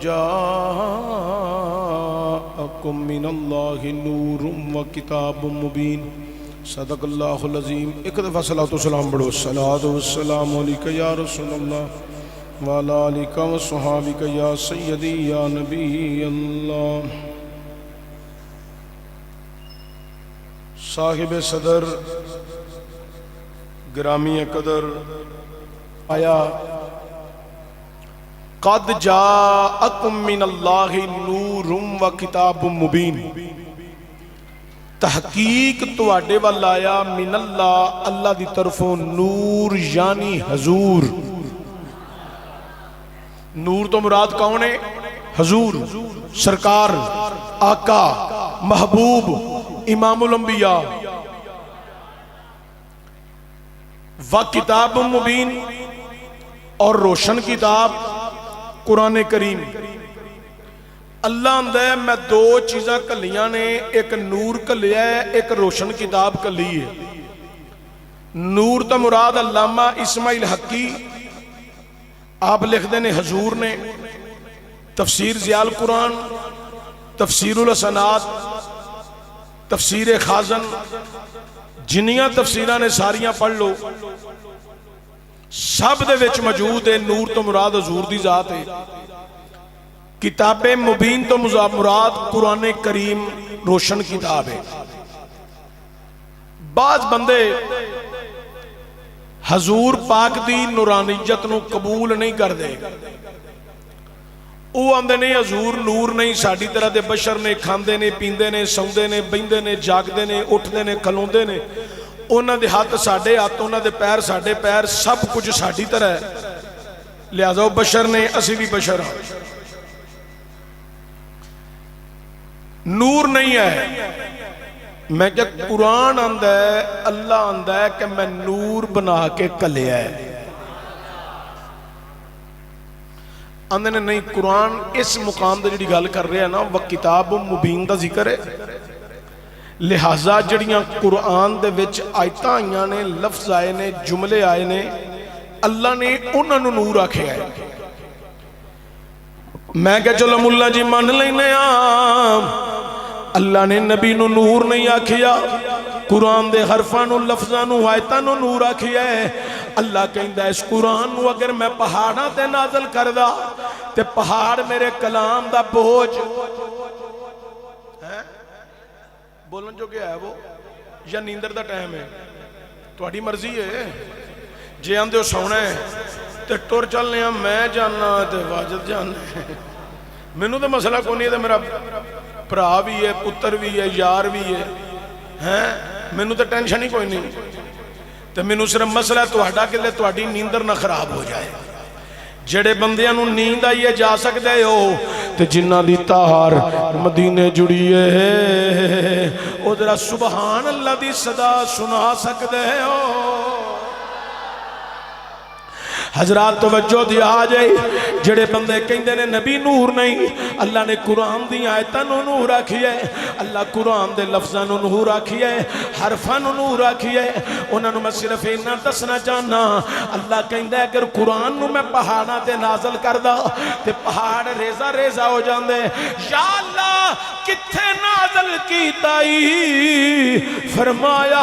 جاءکم من اللہ نور و کتاب مبین صدق اللہ العظیم۔ ایک دفعہ صلاۃ و سلام بڑھو۔ الصلاۃ والسلام علیک یا رسول اللہ وعلی آلک و صحابک یا سیدی یا نبی اللہ۔ صاحب صدر گرامی قدر آیا قد جاءکم من اللہ نور و کتاب مبین، تحقیق تواڈے وال آیا من اللہ، اللہ دی طرفوں نور یعنی حضور۔ نور تو مراد کون ہے؟ حضور، سرکار، آقا، محبوب، امام الانبیاء۔ و کتاب مبین، اور روشن کتاب قرآن کریم۔ اللہ آندہ ہے میں دو چیزاں کلیاں نے، ایک نور کلیا ہے، ایک روشن کتاب کلی ہے۔ نور تا مراد علامہ اسماعیل حقی آپ لکھ دینے حضور نے تفسیر ضیاء القرآن، تفسیر الحسنات، تفسیر خازن، جنیاں تفسیرہ نے ساریاں پڑھ لو، سب دے وچ موجود ہے نور تو مراد حضور دی ذات ہے۔ کتاب مبین تو مراد قرآن کریم روشن کتاب ہے۔ بعض بندے حضور پاک دی نورانیت نو قبول نہیں کر دے، وہ آندے نے حضور نور نہیں، ساڈی طرح دے بشر نے، کھاندے نے، پیندے نے، سوندے نے، بیندے نے، جاگدے نے، اٹھدے نے، کھلوندے نے، انہاں دے ہاتھ ساڈے ہاتھ، انہاں دے پیر ساڈے پیر، سب کچھ ساڈی طرح ہے، لہذا وہ بشر نے، اسی بھی بشر ہیں۔ نور نہیں ہے، میں کہ قرآن آندہ ہے، اللہ آندہ ہے کہ میں نور بنا کے کلیا ہے۔ آندھے نے نہیں، قرآن اس مقام دے جڑی گل کر رہے ہیں نا وہ کتاب مبین دا ذکر ہے، لہٰذا جڑیاں قرآن دے وچ آیتاں آئیاں نے، لفظ آئے نے، جملے آئے نے، اللہ نے انہاں نو نور آکھے آئے۔ میں کہ چلو ملا جی مان لینے آم، اللہ نے نبی نو نور نہیں آکھیا، قرآن دے حرفاں نو لفظاں نو آیتاں نو نور آکھیا ہے۔ اللہ کہندا اس قرآن نو اگر میں پہاڑاں تے نازل کردا تے پہاڑ میرے کلام دا بوجھ بولن جو کیا ہے وہ یا نیندر دا ٹائم ہے، تہاڈی مرضی ہے۔ جے آندے ہو سونا ہے تے ٹر چلنے ہاں، میں جاننا تے واجد جاننا ہے، مینوں تے مسئلہ کوئی نہیں ہے، میرا بھرا بھی ہے، پتر بھی ہے، یار بھی ہے، مینوں تے ٹینشن ہی کوئی نہیں، تے مینوں صرف مسئلہ ہے تہاڈا کہ تہاڈی نیندر نہ خراب ہو جائے۔ جڑے بندیاں نوں نیند آئیے جا سکدے ہو تے جنہ دی تار مدینے جڑی ہے او ذرا سبحان اللہ دی صدا سنا سکدے ہو۔ حضرات توجہ دیا جائے، جڑے بندے کہندے نے نبی نور نہیں، اللہ نے قرآن دی آیتاں نو نور آکھی ہے، اللہ قرآن دے لفظاں نو نور آکھی ہے، حرفاں نو نور آکھی ہے، انہاں نو میں صرف اینا دسنا چاہنا، اللہ کہندا ہے اگر قرآن نو میں پہاڑاں تے نازل کردا تے پہاڑ ریزہ ریزہ ہو جاندے۔ یا اللہ کتھے نازل کیتائی؟ فرمایا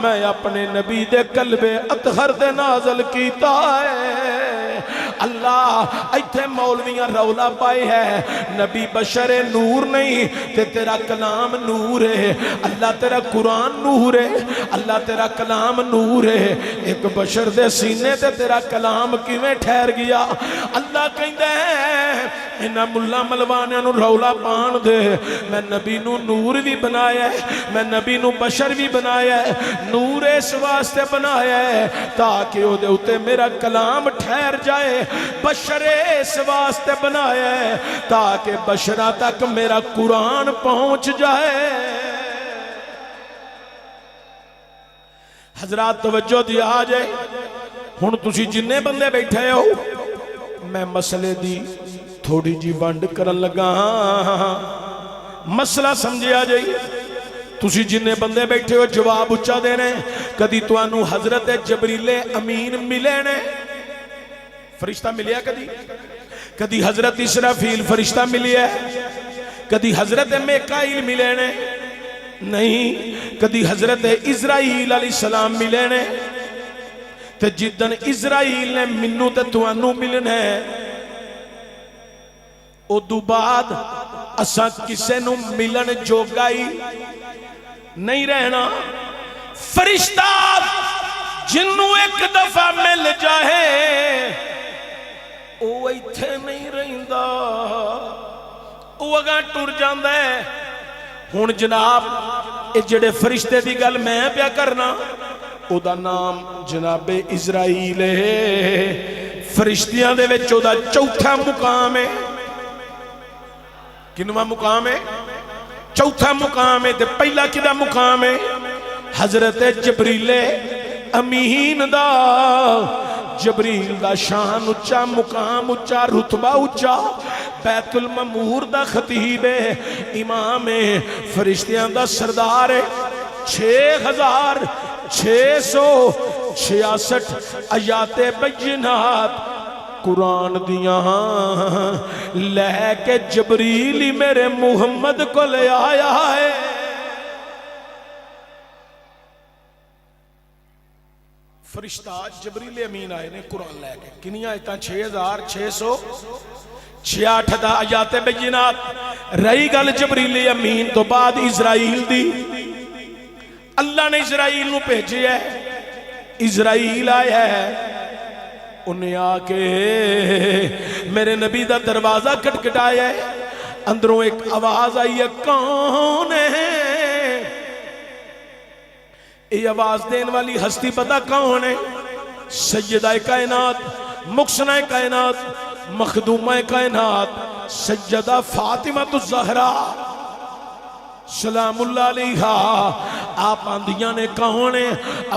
میں اپنے نبی دے قلب اطہر دے نازل کیتا ہے۔ اللہ ایتھے مولویاں رولا پائے ہے، نبی بشر نور نہیں تے تیرا کلام نور ہے، اللہ تیرا قرآن نور ہے، اللہ تیرا کلام نور ہے، ایک بشر دے سینے تے تیرا کلام کیویں ٹھہر گیا؟ اللہ کہندا ہے انہاں ملا ملوانیاں نو رولا پان دے، میں نبی نو نور بھی بنایا ہے، میں نبی نو بشر بھی بنایا ہے، نور اس واسطے بنایا ہے تاکہ او دے اتے میرا کلام ٹھہر جائے، بشر اس واسطے بنایا ہے تاکہ بشرہ تک میرا قرآن پہنچ جائے۔ حضرات توجہ دیا جائے، ہن تسی جننے بندے بیٹھے ہو میں مسئلے دی تھوڑی جی ونڈ کرن لگا، مسئلہ سمجھے آ جائے۔ تسی جننے بندے بیٹھے ہو جواب اچھا دینے، کدی تو انو حضرت جبریل امین ملے نے؟ فرشتہ ملیا کدی؟ کدی حضرت اسرافیل فرشتہ ملی ہے، کدی حضرت میکائیل ملے نے نہیں، کدی حضرت اسرائیل علیہ السلام ملے نے، تے جدن اسرائیل نے منو تے توانو ملنا ہے، او دو بعد اساں کسے نو ملن جوگائی نہیں رہنا۔ فرشتہ جنو ایک دفعہ مل جائے او ایتھے نہیں رہندا، او اگاں ٹر جاندا ہے۔ ہن جناب اے جڑے فرشتے دی گل میں پیا کرنا، او دا نام جناب اسرائیل ہے، فرشتیاں دے وچ او دا چوتھا مقام ہے۔ کنواں مقام ہے؟ چوتھا مقام ہے۔ تے پہلا کدا مقام ہے؟ حضرت جبریل امین دا۔ جبریل دا شان اچا، مقام اچا، رتبہ اچا، بیت المعمور دا خطیب ہے، امام ہے، فرشتیاں دا سردار ہے۔ 6666 آیات بینات قرآن دیاں لے کے جبریل میرے محمد کو لے آیا ہے۔ فرشتہ جبریل امین آئے نے قرآن لے کے، کنیاں ایتاں 6666 دا آیات بینات۔ رہی گل جبریل امین تو بعد اسرائیل دی، اللہ نے اسرائیل نو بھیجے ہے، اسرائیل آیا ہے، انہیں آکے میرے نبی دا دروازہ کھٹکھٹایا ہے، اندروں ایک آواز آئی ہے، کون ہے؟ یہ آواز دین والی ہستی پتہ کون ہے؟ سیدہ کائنات، مقصنہ کائنات، مخدومہ کائنات، سیدہ فاطمہ الزہرا سلام اللہ علیہ۔ آپ آندیاں نے کہوں نے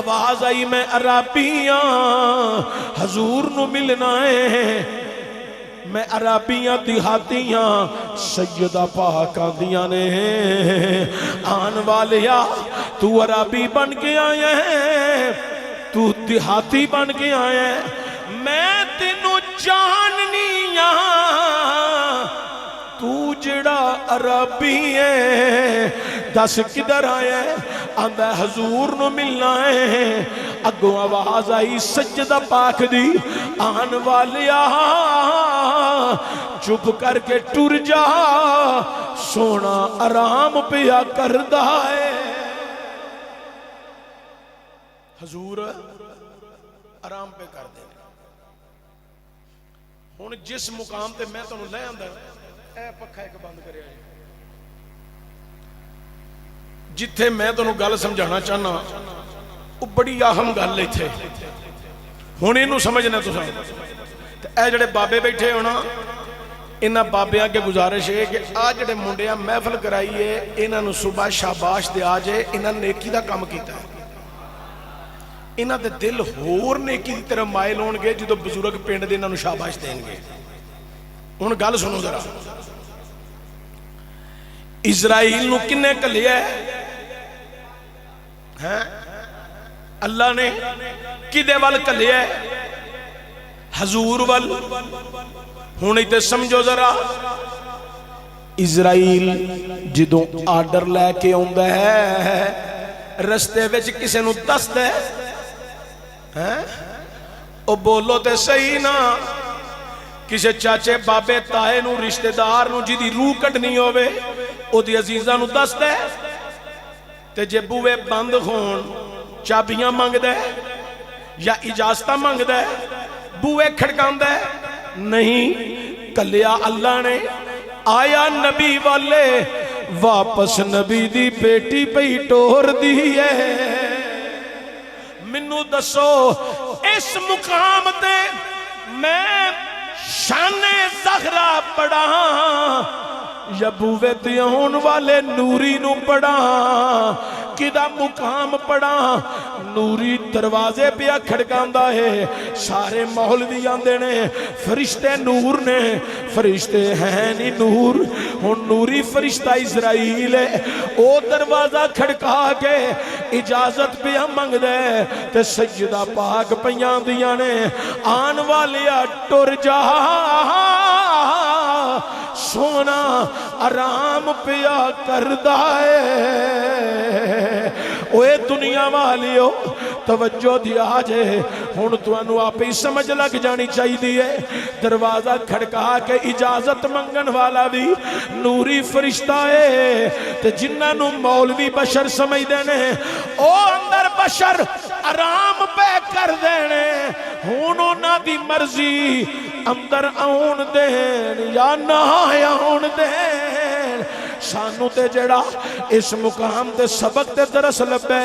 آواز آئی میں عرابیاں حضور نو ملنا ہے، میں عرابیاں دیہاتیاں، سیدہ پاک آندیاں نے آن والیا تو عرابی بن کے آیا ہے، تو دیہاتی بن کے آیا ہے، میں تینوں جاننیاں، تو جڑا عربی ہے دس کدھر آیا ہے؟ آندہ حضور نو ملنا ہے۔ اگوں آواز آئی سجدہ پاک دی، آن والیا چپ کر کے ٹر جا، سونا آرام پیا کردہ ہے۔ حضور آرام پہ کر دے۔ ہن جس مقام تے میں تانوں لے آندا اے پکھا ایک بند کریا جی، جتھے میں تانوں گل سمجھانا چاہنا وہ بڑی اہم گل ایتھے، ہن اینوں سمجھنا تساں۔ تے اے جڑے بابے بیٹھے ہونا، انہاں بابیاں کے گزارش ہے کہ آ جڑے منڈیاں محفل کرائی ہے، انہاں نوں صبح شاباش دے آ جائے، انہاں نیکی دا کام کیتا ہے، انہاں دے دل ہور نیکی دی طرف مائل ہون گے جدو بزرگ پنڈ دے انہاں نوں شاباش دیں گے۔ ہن گل سنو ذرا، اسرائیل نو کنے کلیا ہے؟ اللہ نے کدے وال کلیا ہے؟ حضور وال۔ ہن ایتھے سمجھو ذرا، اسرائیل جدوں آرڈر لے کے آندا ہے رستے وچ کسے نو دسدا ہے، او بولو تے صحیح نا، کسے چاچے بابے تائے نو رشتہ دار نو جدی روح کٹنی ہوئے او دی عزیزہ نو دستا ہے، تے جے بوئے بند ہون چابیاں مانگ دے یا اجازتہ مانگ دے، بوئے کھڑکان دے نہیں، کلیا اللہ نے آیا نبی والے واپس نبی دی بیٹی پہ ٹور دی ہے۔ منو دسو اس مقام تے میں شان زہرا پڑھا یا بوے دیون والے نوری نو پڑھا؟ کدا مقام پڑھا؟ نوری دروازے پہ کھڑکاندا ہے، سارے مولوی آندے نے فرشتے نور نے، فرشتے ہیں نہیں نور۔ ہن نوری فرشتہ اسرائیل ہے، او دروازہ کھڑکا کے اجازت پہ منگ دے، تے سجدہ پاک پیاں دیاں نے آن والیا ٹر جا، سونا آرام پیا کردا ہے اوے دنیا والیو توجہ دیا جے ہن تانوں آپ ہی سمجھ لگ جانی چاہیے دروازہ کھڑکا کے اجازت منگن والا بھی نوری فرشتہ ہے تے جنہاں نوں مولوی بشر سمجھدے نے او اندر بشر آرام پہ کر دینے ہن انہاں دی مرضی اندر آن دین یا نہ آن دین سانو تے جڑا اس مقام تے سبق تے درس لبے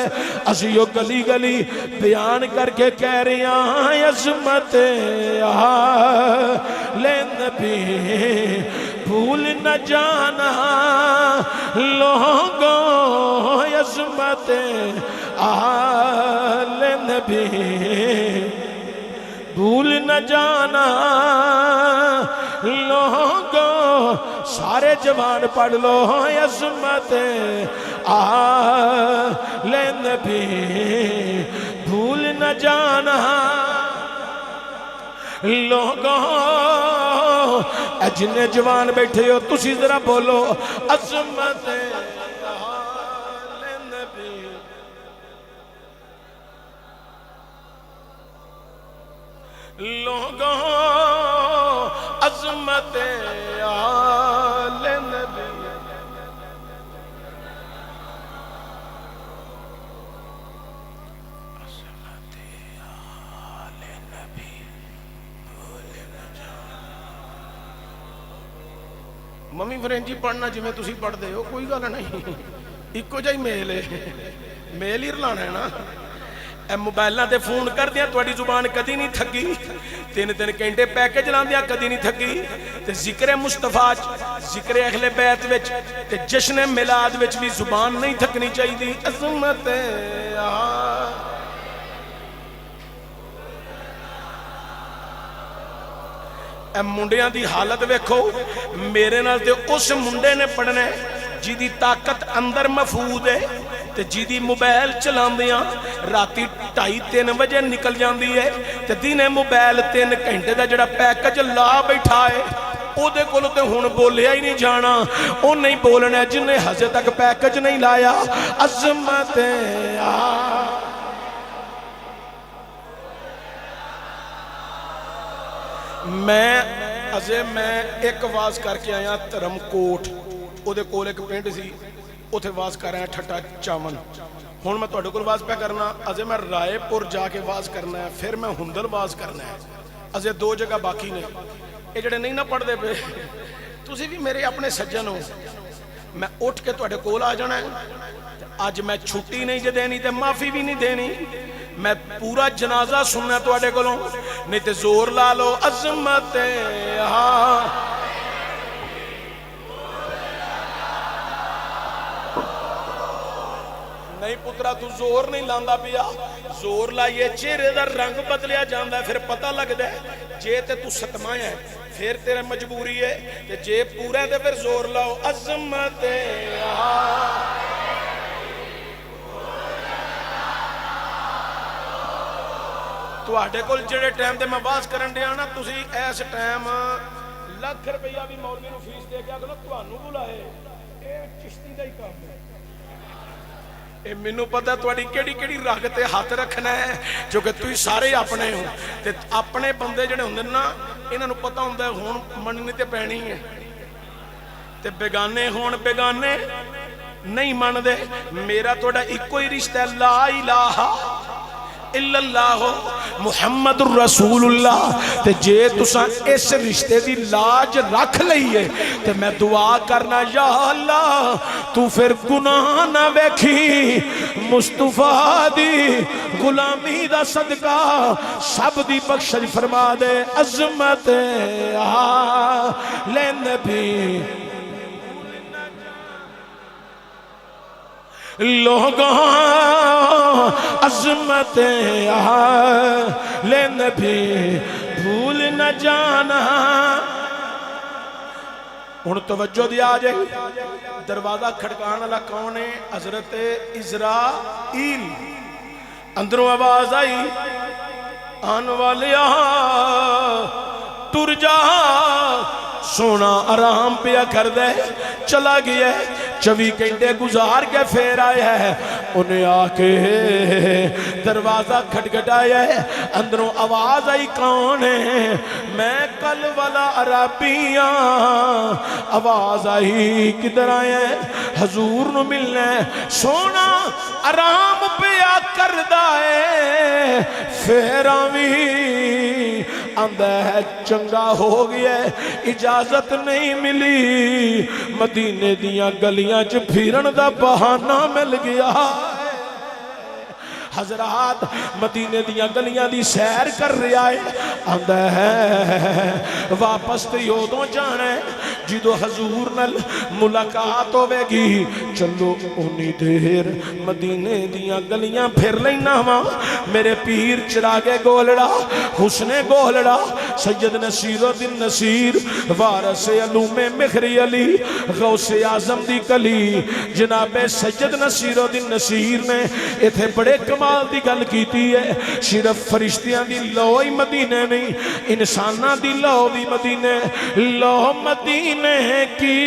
اسیو گلی گلی بیان کر کے کہہ رہی ہیں عظمت لے نبی بھول نہ جانا لوگوں عظمت لے نبی بھول نہ جانا لوگوں سارے جوان پڑھ لو عظمت آلِ نبی بھول نہ جانا لوگوں جنہیں جوان بیٹھے ہو تسی ذرا بولو عظمت آلِ نبی لوگوں عظمت آلِ نبی عظمت آلِ نبی بھول نہ جانا ممی فرنجی پڑھنا جی میں تسی پڑھ دے ہو کوئی گل نہیں ایکو جائی میل ہے میل ہی رلانا ہے نا اے موبائلاں تے فون کر دیا تواڈی زبان کدی نہیں تھکی 3 گھنٹے پیکج لاندیا کدی نہیں تھکی تے ذکر مصطفیٰ ذکر اہل بیت وچ تے جشن میلاد وچ بھی زبان نہیں تھکنی چاہیے عظمت اے منڈیاں دی حالت ویکھو میرے نال تے اس منڈے نے پڑھنا ہے جی دی طاقت اندر مفعود ہے تے جی دی موبائل چلاندیاں راتی 2:30-3 بجے نکل جاندی ہے تے دینے موبائل 3 گھنٹے دا جڑا پیکج لا بیٹھا ہے او دے کولوں تے ہن بولیا ہی نہیں جانا او نہیں بولنا جن نے ہجے تک پیکج نہیں لایا عظمت میں ایک واز کر کے آیا ترم کوٹ او دے کول ایک پنڈ سی اوتھے واز کر رہا ٹھٹا چاون ہن میں تہاڈے کول واز پہ کرنا اجے میں رائے پور جا کے واز کرنا ہے پھر میں ہندل واز کرنا ہے اجے 2 جگہ باقی نے اے جڑے نہیں نہ پڑھ دے پے تسی بھی میرے اپنے سجن ہو میں اٹھ کے تہاڈے کول آ جانا ہے اج میں چھٹی نہیں جے دینی تے معافی بھی نہیں دینی میں پورا جنازہ سننا تہاڈے کولوں نہیں تے زور لا لو عظمت نہیں پترا تو زور نہیں لاندا پیا زور لائیے چہرے دا رنگ بدلیا جاندا ہے پھر پتہ لگدا ہے جے تے تو ستمایا ہے پھر تیرے مجبوری ہے تے جے پورا تے پھر زور لاؤ عظمت تو آٹے کل جڑے ٹائم دے میں باز کرن دیا نا تسی ایس ٹائم لکھ روپیہ بھی مولوی نو فیس دے گیا کہ توانو بلائے اے چشتی دا ہی کام ہے اے منو پتہ تواڈی کیڑی کیڑی رگ تے ہاتھ رکھنا ہے جو کہ تسی سارے اپنے ہو تے اپنے بندے جڑے ہوندے نا انہاں نو پتہ ہوندا ہے ہن مننی تے پینی ہے تے بیگانے ہون بیگانے نہیں من دے میرا تواڈا ایکو ہی رشتہ ہے لا الہ الا اللہ محمد الرسول اللہ تے جے تساں اس رشتے دی لاج رکھ لئیے تے میں دعا کرنا یا اللہ تو پھر گناہ نہ ویکھی مصطفیٰ دی غلامی دا صدقہ سب دی بخشش فرما دے عظمت لے نبی لوگوں عظمت لے نبی بھول نہ جانا ہن توجہ دیا جائے دروازہ کھڑکان والا کون ہے حضرت اسرائیل اندروں آواز آئی آن والیا ٹر جا سونا آرام پیا کر دے چلا گیا 24 گھنٹے گزار کے پھر آیا ہے انہیں آ کے دروازہ کھٹکھٹایا ہے اندروں آواز آئی کون ہے میں کل والا عربی ہاں آواز آئی کدھر آیا ہے حضور نو ملنا ہے سونا آرام پیا کردا ہے پھر آویں آندا ہے چنگا ہو گیا ہے اجازت نہیں ملی مدینے دیاں گلیاں چ پھرن دا بہانہ مل گیا حضرات مدینے دیاں گلیاں دی سیر کر رہا ہے آندا ہے واپس تے یودوں جانا ہے جدو حضور نال ملاقات ہوے گی چلو اونی دیر مدینے دیاں گلیاں پھر لینا وا میرے پیر چراغ گولڑا حسن گولڑا سید نصیر الدین نصیر وارث علوم مخری علی غوث اعظم دی کلی جناب سید نصیر الدین نصیر نے ایتھے بڑے کمال دی گل کیتی ہے صرف فرشتیاں دی لو ہی مدینے نہیں انساناں دی لو بھی مدینے لو مدینے کی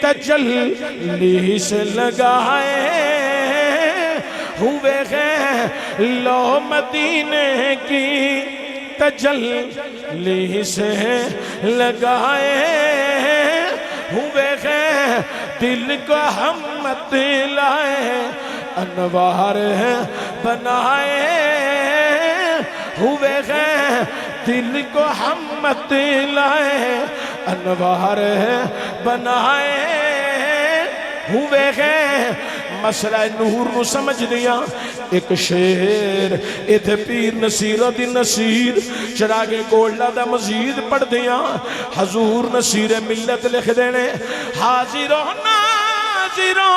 تجلی سے لگائے ہوئے ہیں لو مدینے کی تجلی سے لگائے ہوئے ہیں دل کو ہمت لائے انوار بنائے ہوئے ہیں دل کو ہمت لائے انوار بنائے ہوئے ہیں مسئلہ نور نو سمجھ دیا ایک شیر ایتھے پیر نصیر الدین نصیر چراغ گولڑا دا مزید پڑھ دیا حضور نصیر ملت لکھ دینے حاضروں ناظروں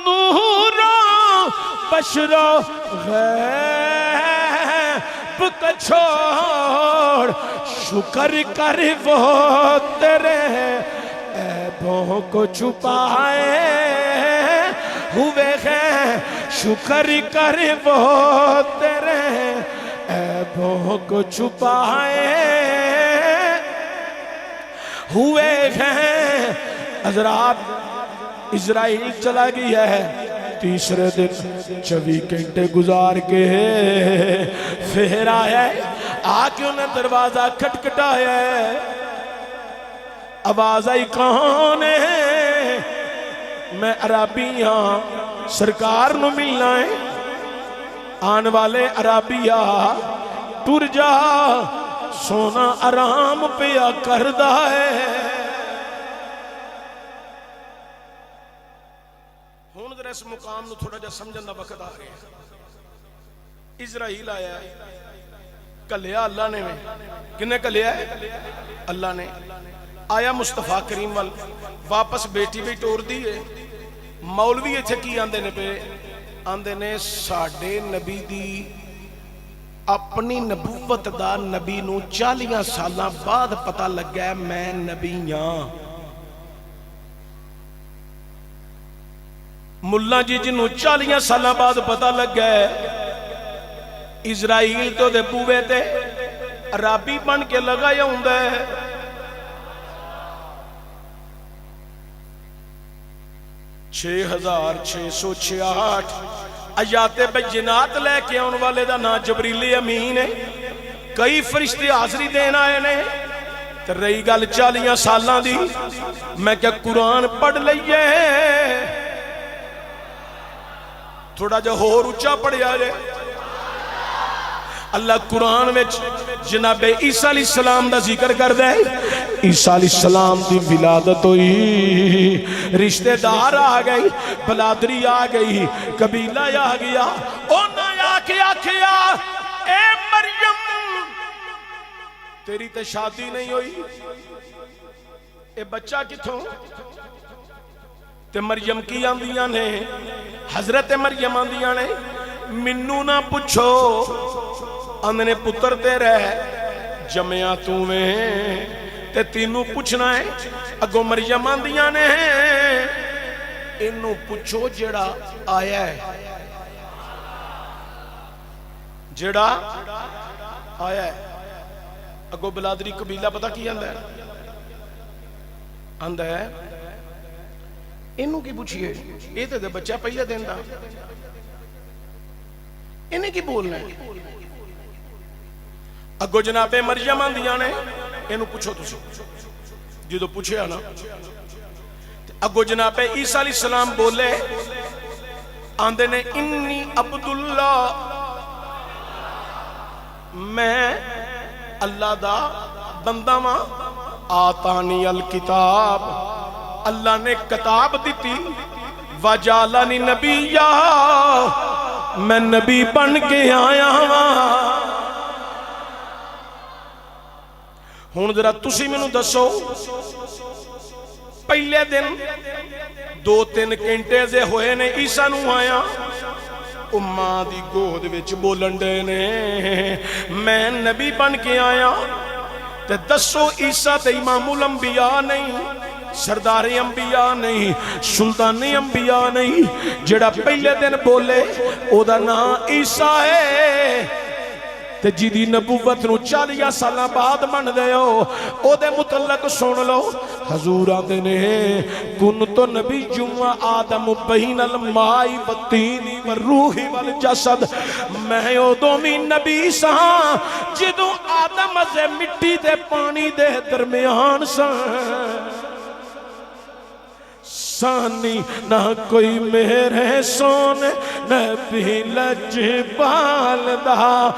نوروں بشروں غیب کو چھوڑ شکر کر وہ تیرے عیبوں کو چھپائے ہوئے ہیں شکر کر وہ تیرے عیبوں کو چھپائے ہوئے ہیں حضرات اسرائیل چلا گیا ہے تیسرے دن 24 گھنٹے گزار کے پھر آیا ہے آکے انہیں دروازہ کھٹکھٹایا ہے آواز آئی کون ہے میں عربی ہاں سرکار نو ملنا ہے آن والے عربی ٹر جا سونا آرام پیا کردا ہے ہون ذرا اس مقام نو تھوڑا جا سمجھن دا وقت آ گیا اسرائیل آیا ہے کلیا اللہ نے میں کنے کلیا ہے اللہ نے آیا مصطفیٰ کریم وال واپس بیٹی بھی ٹور دی ہے مولوی ایتھے کی آندے نے پہ آندے نے ساڑھے نبی دی اپنی نبوت دا نبی نو 40 سالاں بعد پتہ لگ گیا میں نبی ہاں ملا جی جنوں 40 سالاں بعد پتہ لگ گیا اسرائیل تو دے بوے تے عربی بن کے لگایا ہوندا ہے چھے 6,668 آیات بینات لے کے ان والے دا نا جبریل امین ہے کئی فرشتے حاضری دین آئے نے تو رہی گل 40 سالاں دی میں کیا قرآن پڑھ لئیے تھوڑا جا ہور اچھا پڑھیا جائے اللہ قرآن میں جناب عیسیٰ علیہ السلام دا ذکر کر دے عیسیٰ علیہ السلام دی ولادت ہوئی رشتہ دار آ گئی بلادری آ گئی قبیلہ آ گیا اونا یا کیا اے مریم تیری تے شادی نہیں ہوئی اے بچہ کتھوں تے مریم کی آندیاں نے حضرت مریم آندیاں نے منو نہ پوچھو اندنے پتر تیرے جمعہ تو میں تے تینوں پوچھنا ہے اگو مریم آندیاں نے انہوں پوچھو جڑا آیا ہے جڑا آیا ہے اگو بلادری قبیلہ پتہ کی آندا ہے؟ آندا ہے اینوں کی پوچھئے، یہ تے بچہ پہلے دن دا، انہیں کی بولنا ہے؟ اگو جناب مریم آندیاں نے اینوں پوچھو تسی، جدو پوچھے آنا اگو جناب عیسیٰ علیہ السلام بولے آندے نے انی عبداللہ، میں اللہ دا بندہ ماں، آتانی الکتاب، اللہ نے کتاب دیتی، وجالانی نبیہ، میں نبی بن کے آیا ہوں۔ ہن ذرا تسی مینوں دسو پہلے دن 2-3 گھنٹے سے ہوئے نے عیسیٰ نوں آیا، ماں دی گود وچ بولن دے نے میں نبی بن کے آیا، تے دسو عیسیٰ تے امام الانبیاء نہیں، سردار انبیاء نہیں، سلطان انبیاء نہیں، جڑا پہلے دن بولے او دا نام عیسیٰ ہے، تے جیدی نبوت نو 40 سالہ بعد من دے ہو، او دے متعلق سن لو، حضور آدھے نے کنت نبی جمع آدم بین الماء والتین والروح والجسد، میں او دومی نبی ساں جدو آدم سے مٹی دے پانی دے درمیان ساں، ثانی نہ کوئی میرے سونے نبی لجپال دا،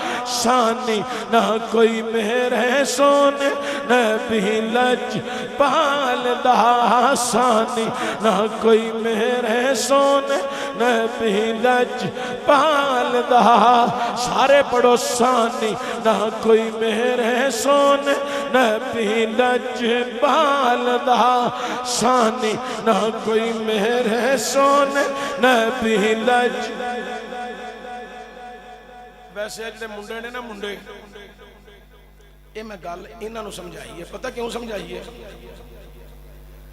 ثانی نہ کوئی میرے سونے نبی لجپال دا، ثانی نہ کوئی میرے سونے نبی لجپال دا، سارے پڑھو ثانی نہ کوئی میرے سونے نبی لجپال دا، ثانی نہ کوئی میرے سونے نبی لج۔ ویسے اجلے منڈے نے نا منڈے یہ میں گل انہاں نو سمجھائی ہے، پتہ کیوں سمجھائی ہے؟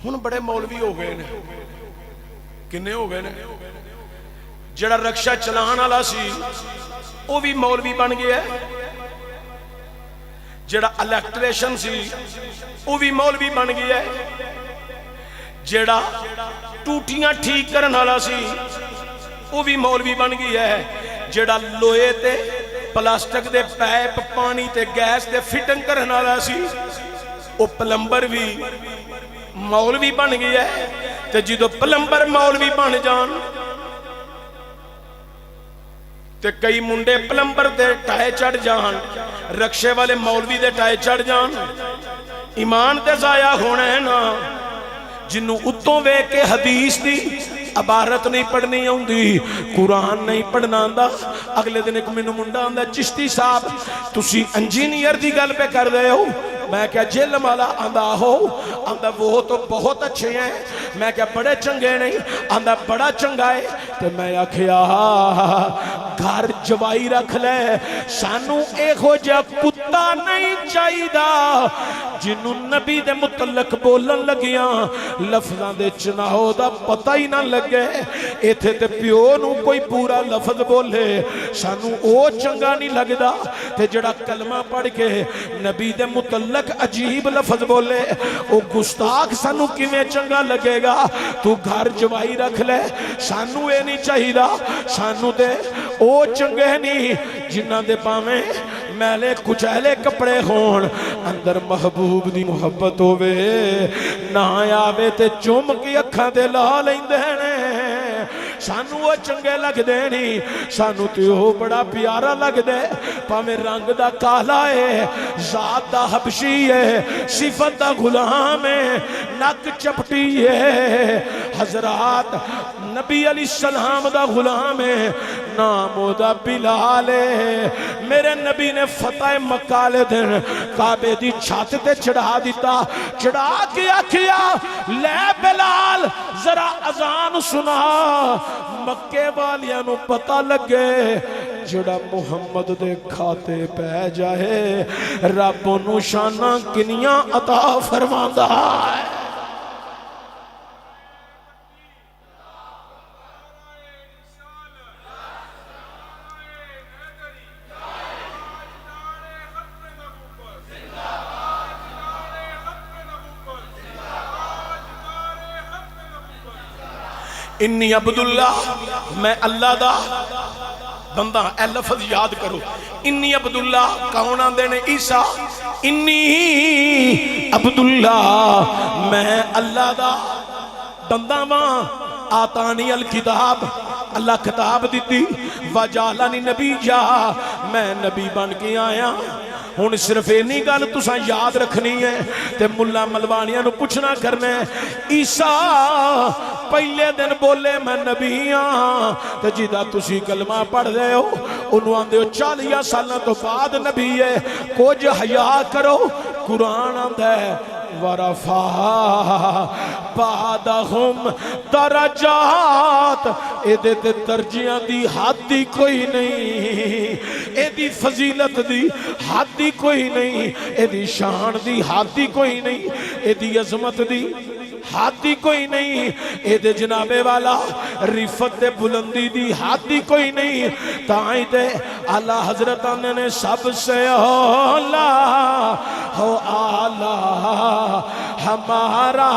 ہن بڑے مولوی ہو گئے نے، کنے ہو گئے نے؟ جڑا رکشہ چلان والا سی وہ بھی مولوی بن گیا ہے، جڑا الیکٹریشن سی وہ بھی مولوی بن گیا ہے، جڑا ٹوٹیاں ٹھیک کرن والا سی وہ بھی مولوی بن گیا ہے، جڑا لوہے تے پلاسٹک دے پائپ پانی تے گیس تے فٹنگ کرن والا سی وہ پلمبر بھی مولوی بن گیا ہے، تے جدو پلمبر مولوی بن جان تے کئی منڈے پلمبر دے ٹائے چڑھ جان، رکشے والے مولوی دے ٹائے چڑھ جان، ایمان تے ضائع ہونا ہے نا۔ جنہوں اتوں وے کے حدیث دی عبارت نہیں پڑھنی ہوں دی، قرآن نہیں پڑھنا آندا، اگلے دن ایک منو منڈا آندا چشتی صاحب تسی انجینئر دی گل پہ کر رہے ہو، میں کیا جیل مالا آندا ہو، آندا وہ تو بہت اچھے ہیں، میں کیا بڑے چنگے نہیں، آندا بڑا چنگا ہے، تو میں آکھیا گھر جوائی رکھ لے، سانو ایک ہو جا کتا نہیں چاہی دا، جنہوں نبی دے متعلق بولن لگیاں لفظاں دے چناہو دا پتہ ہی نہ لگے، ایتھے تے پیو نو کوئی پورا لفظ بولے سانو او چنگا نہیں لگدا، تے جڑا کلمہ پڑھ کے نبی دے متعلق عجیب لفظ بولے او گستاخ سانو کیویں چنگا لگے گا۔ تو گھر جوائی رکھ لے، سانو اے نہیں چاہی دا، سانو تے او چنگے نہیں جنہ دے پاویں میلے کچھلے کپڑے ہون، اندر محبوب دی محبت ہووے، نہ آوے تے چوم کی اکھاں دے لا لیندے نے، سانو وہ چنگے لگ دے نہیں، سانو تے وہ بڑا پیارا لگ دے، پاویں رنگ دا کالا ہے، ذات دا حبشی ہے، صفت دا غلام ہے، نک چپٹی ہے، حضرات نبی علیہ السلام دا غلام ہے، نام دا بلال ہے، میرے نبی نے فتح مکہ دن کعبے دی چھت تے چڑھا دیتا، چڑھا کیا کیا لے بلال ذرا اذان سنا، مکے والیاں نو پتہ لگے جڑا محمد دے کھاتے پہ جائے رب نو شانہ کنیاں عطا فرماندا ہے۔ انی عبداللہ میں اللہ دا بندہ. اے لفظ یاد کرو, انی عبداللہ. کون آندے نے؟ عیسیٰ. انی عبداللہ میں اللہ دا بندہ واں. آتانی الکتاب اللہ کتاب دیتی. وجعلنی نبیا میں نبی بن کے آیا. ہن صرف اینی گل تساں یاد رکھنی ہے تے ملا ملوانیاں نو پوچھنا کرنا ہے. عیسیٰ پہلے دن بولے میں نبی ہاں تے جدا تسی کلمہ پڑھ رہے ہو انہوں آندے ہو 40 سالاں تو بعد نبی ہے. کچھ حیا کرو. قرآن آندا ہے ورفع بعدہم درجات. اے دے تے درجیاں دی حد دی کوئی نہیں, اے دی فضیلت دی حد دی کوئی نہیں, اے دی شان دی حد دی کوئی نہیں, اے دی عظمت دی حد دی کوئی نہیں, اے دے جنابے والا رفت دے بلندی دی حد دی کوئی نہیں. تائیں دے اللہ حضرت آنے نے سب سے اولا ہو آلہ ہمارا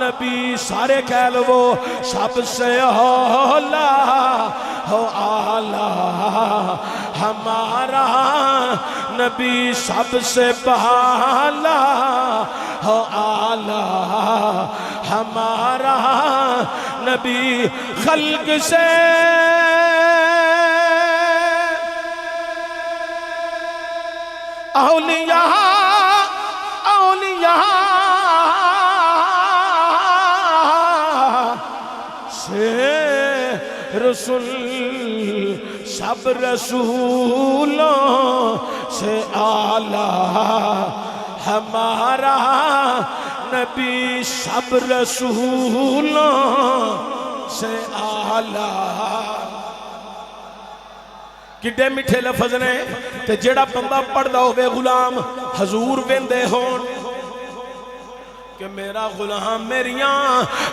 نبی. سارے کہہ لو وہ سب سے اولا ہو آلہ ہمارا نبی. سب سے بالا ہو آلہ ہمارا نبی. خلق سے اولیاء سے رسول سب رسولوں سے اعلیٰ ہمارا نبی. سب رسولوں سے اعلیٰ. کڈے میٹھے لفظ نے تے جیڑا بندہ پڑھدا ہوے غلام حضور ویندے ہون کہ میرا غلام میریاں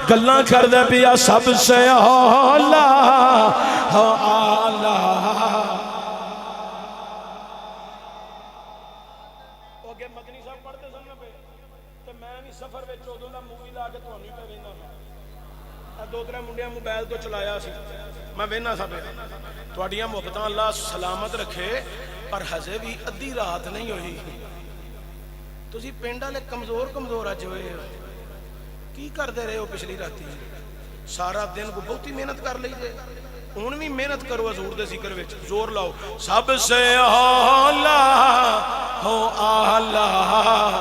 گلاں کردے پیا. سب سے اعلیٰ ہو اعلیٰ. اوگے مدنی صاحب پڑھتے سن پہ تے میں بھی سفر وچ اودوں دا مووی لا کے تھانوں پہ ویندا ہاں. دو ترے منڈیاں موبائل تو چلایا سی میں وینا سا پہ. تواڈیاں محبتاں اللہ سلامت رکھے پر ہجے بھی ادھی رات نہیں ہوئی. تسی پنڈ والے کمزور اج ہوئے کی کردے رہے ہو پچھلی راتی؟ سارا دن کو بہتی محنت کر لی جے. ہن بھی محنت کرو حضور دے ذکر وچ زور لاؤ. سب سے اعلیٰ ہو اعلیٰ.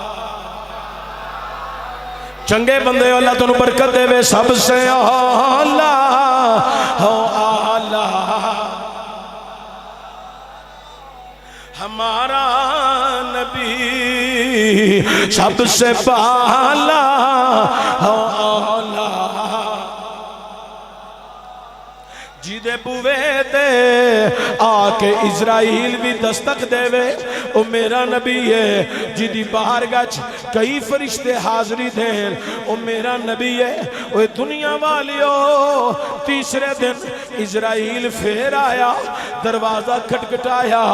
چنگے بندے اللہ تانوں برکت دے وے. سب سے اعلیٰ ہو اعلیٰ ہمارا نبی. سب سے بالا ہو اعلیٰ جیدے بوے دے آکے اسرائیل بھی دستک دے وے او میرا نبی ہے. جیدی بارگاہ کئی فرشتے حاضری دیں او میرا نبی ہے. او دنیا والیو تیسرے دن اسرائیل پھر آیا دروازہ کھٹکھٹایا.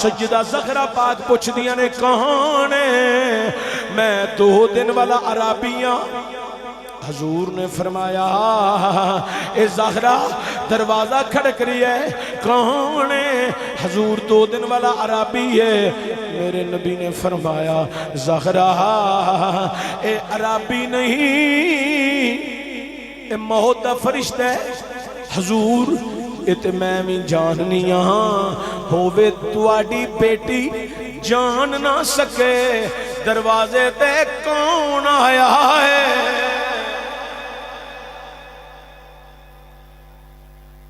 سجدہ زہرا پاک پوچھ دیا نے کون ہے؟ میں 2 دن والا عرابیاں. حضور نے فرمایا اے زہرا دروازہ کھڑک رہی ہے کون ہے؟ حضور 2 دن والا عرابی ہے. میرے نبی نے فرمایا زہرا اے عرابی نہیں اے موت دا فرشتہ ہے. حضور تے میں بھی جاننی ہاں ہووے تواڈی بیٹی جان نہ سکے دروازے تے کون آیا ہے؟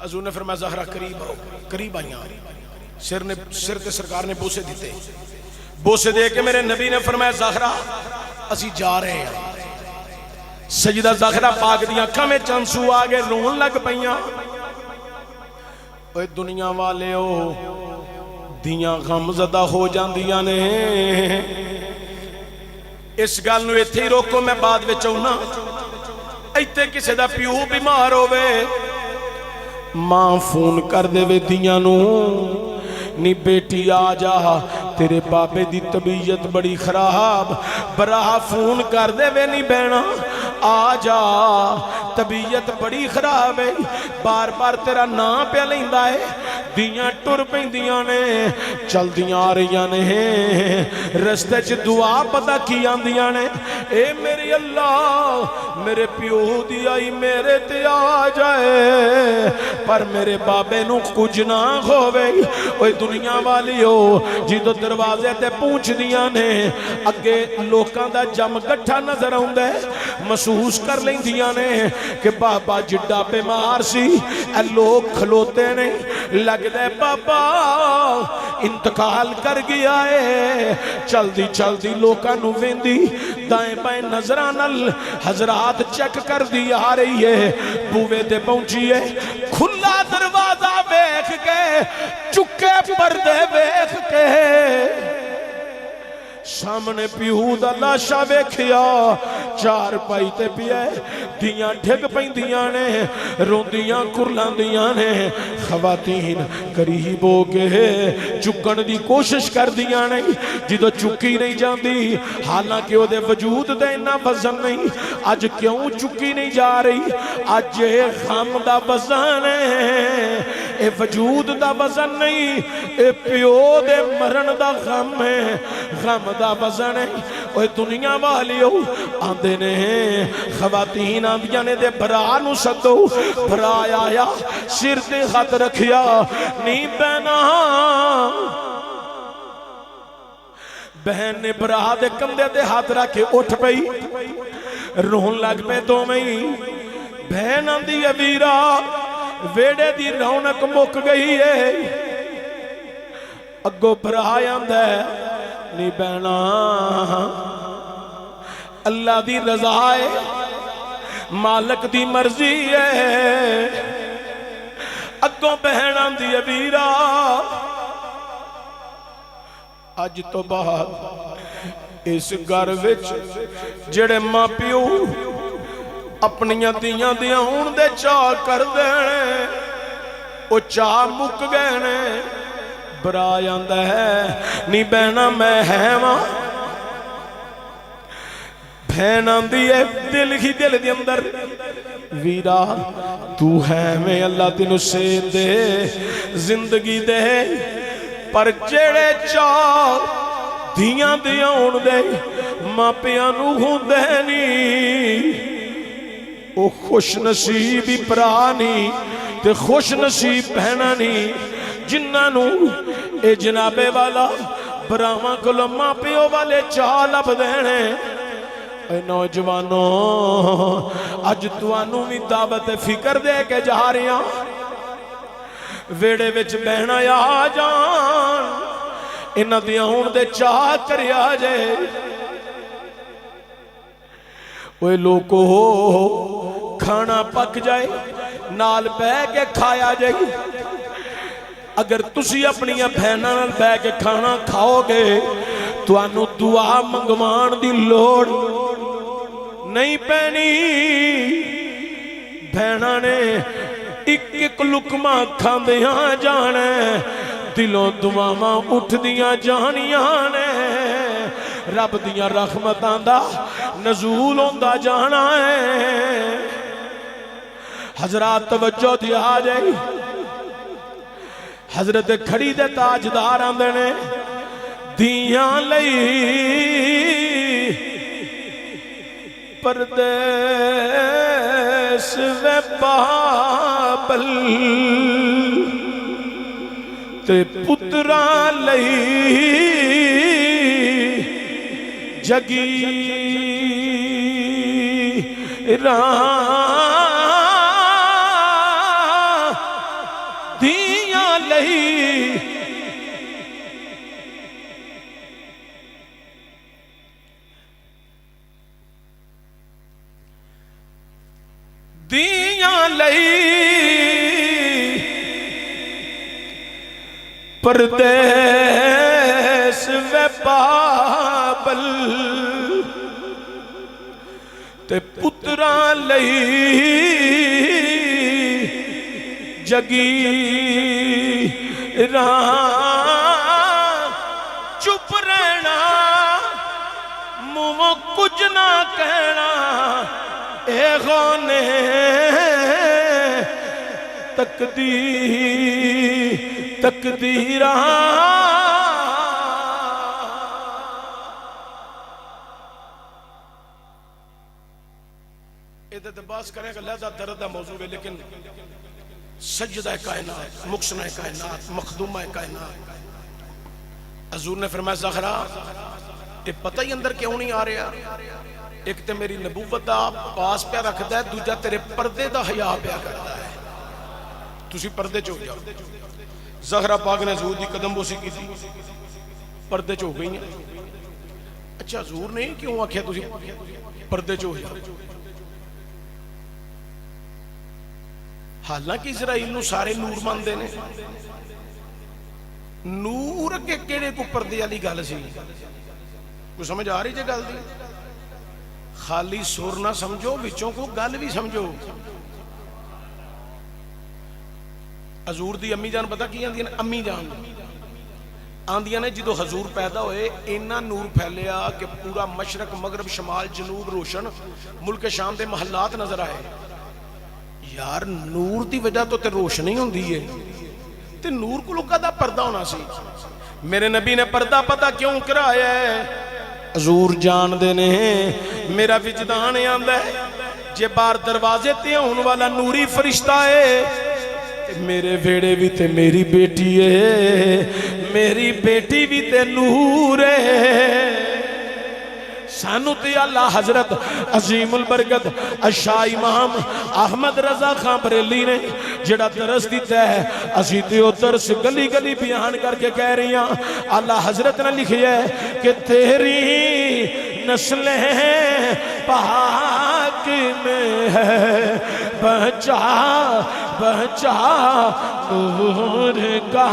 حضور نے فرمایا زہرا قریب آؤ. قریب آئیاں. سر تے سرکار نے بوسے دیتے. بوسے دے کے میرے نبی نے فرمایا زہرا اسی جا رہے ہیں. سجدہ زہرا پاک دیاں اکھاں وچ آنسو آ گئے رون لگ پیاں. اوے دنیا والے ہو دیاں غم زدہ ہو جاندیاں نے. اس گل نو ایتھے ہی روکو میں بعد وچ آؤنا. ایتھے کسے دا پیو بیمار ہووے ماں فون کر دے وے دیاں نو نی بیٹی آ جا تیرے بابے دی طبیعت بڑی خراب. براہ فون کر دے وے نی بہنا آ جا طبیعت بڑی خراب ہے بار بار تیرا نام پہ لیندا ہے دیاں ٹر پیندیاں نے چل دیاں آ رہیاں نے رستے چ دعا پتہ کی آندیاں نے اے میری اللہ میرے پیو دی آئی میرے تے آ جائے پر میرے بابے نو کچھ نہ ہووے اوے دنیا والی ہو جدو دروازے تے پہنچ دیاں نے اگے لوکاں دا جم گٹھا نظر آوندا ہے محسوس کر لیندیاں نے کہ بابا جڈا بیمار سی اے لوگ کھلوتے نہیں لگدا ہے بابا انتقال کر گیا ہے چل دی لوکاں نو ویندی دائیں بائیں نظراں نال حضرات چیک کر دی آ رہی ہے بوے تے پہنچی ہے کھلا دروازہ ویکھ کے چکے پردے ویکھ کے سامنے پیو دا لاشا ویکھیا چار پائی تے پیا دیاں ڈھگ پیندیاں نے روندیاں کرلاندیاں نے خواتین قریب ہو کے چکن دی کوشش کر دیاں نے جدو چکی نہیں جاندی حالانکہ وہ دے وجود دے اتنا وزن نہیں اج کیوں چکی نہیں جا رہی اج غم دا وزن ہے اے وجود دا وزن نہیں اے پیو دے مرن دا غم ہے غم دا وزن ہے اوہ دنیا والی ہو آندے نے خواتین آندیاں نے دے برا نو سدو برا آیا سر تے خط رکھیا نی بہنا بہن نے برا دے کندے تے ہاتھ رکھے اٹھ پئی رون لگ پے تو میں بہن آندی ویرا ویڑے دی رونق مک گئی ہے اگو برا آندا ہے نی بہنا اللہ دی رضا ہے مالک دی مرضی ہے اگوں بہناں دی ویرا اج تو بعد اس گھر وچ جڑے ماں پیو اپنیاں دیاں دیاں ہون دے چاہ کر دینے او چاہ مک گئے نے برا آندا ہے نی بہنا میں ہے ماں بہن آندی ہے دل ہی دل دی اندر ویرا تو ہے میں اللہ تینو سے دے زندگی دے پر جڑے چاہ دیاں دیاں ہون دے ماں پیاں نو ہون دے نی او خوش نصیبی پرانی تے خوش نصیب بہنا نی جنہاں نو اے جنابے والا براواں کولوں ماں پیو والے چاہ لب دینے اے نوجوانوں اج توانوں بھی دعوت فکر دے کے جا رہے ہیں ویڑے وچ بہنا آ جان انہاں دیاں ہون دے چاہ کرے آ جائے اوے لوکو کھانا پک جائے نال بہ کے کھایا جائے اگر تسی اپنی بہناں نال بہ کے کھانا کھاؤ گے توانوں دعا منگوان دی لوڑ نہیں پینی بہناں نے ایک ایک لقمہ کھاندیاں جانے دلوں دعاواں اٹھ دیاں جانیاں نے رب دیاں رحمتاں دا نزول ہوندا جانا ہے حضرات توجہ دی آ جائے حضرت کھڑی دے تاجدار آندے نے دیاں لئی پردیس و بابل تے پتران لئی جگی دیاں لئی دیاں لئی پردیس و بابل تے پتران لئی جگی چپ رہنا منہ کچھ نہ کہنا اے غونے تقدیراں یہ بات کریں کہ لہذا درد دا موضوع ہے، لیکن سجدہ کائنات، مقسمہ کائنات، مخدومہ کائنات، حضور نے فرمایا زہرا یہ پتہ ہی اندر کیوں نہیں آ رہا، ایک تے میری نبوت دا پاس پہ رکھدا ہے، دوجا تیرے پردے دا حیا پہ کردا ہے، تسی پردے چ ہو جاؤ۔ زہرا پاک نے حضور دی قدم بوسی کی تھی، پردے چ ہو گئی ہیں۔ اچھا حضور نے کیوں آکھیا تسی پردے چ ہو جاؤ؟ حالانکہ اسرائیل نو سارے نور ماندے نے، نور کے کیڑے کو پردے والی گل سی؟ کوئی سمجھ آ رہی جے گل دی؟ خالی سر نہ سمجھو، وچوں کو گل بھی سمجھو۔ حضور دی امی جان پتہ کی آندیاں نے؟ امی جان آندیاں نے جدو حضور پیدا ہوئے اینا نور پھیلیا کہ پورا مشرق مغرب شمال جنوب روشن، ملک شام دے محلات نظر آئے۔ یار نور دی وجہ تو تے روشنی ہوندی ہے، تے نور کو لوکا دا پردہ ہونا سی۔ میرے نبی نے پردہ پتہ کیوں کرایا ہے؟ حضور جان دے نے میرا وجدان آندا ہے جے بار دروازے تے ہون والا نوری فرشتہ ہے، میرے ویڑے بھی تے میری بیٹی ہے، میری بیٹی بھی تے نور ہے۔ سانو تے اللہ حضرت عظیم البرکت اشاہ امام احمد رضا خان بریلی نے جڑا درس دیتا ہے، اسی تے او درس گلی گلی بیان کر کے کہہ رہی ہیں۔ اللہ حضرت نے لکھیا ہے کہ تیری نسلیں پاک میں ہے، بچا بچا نور کا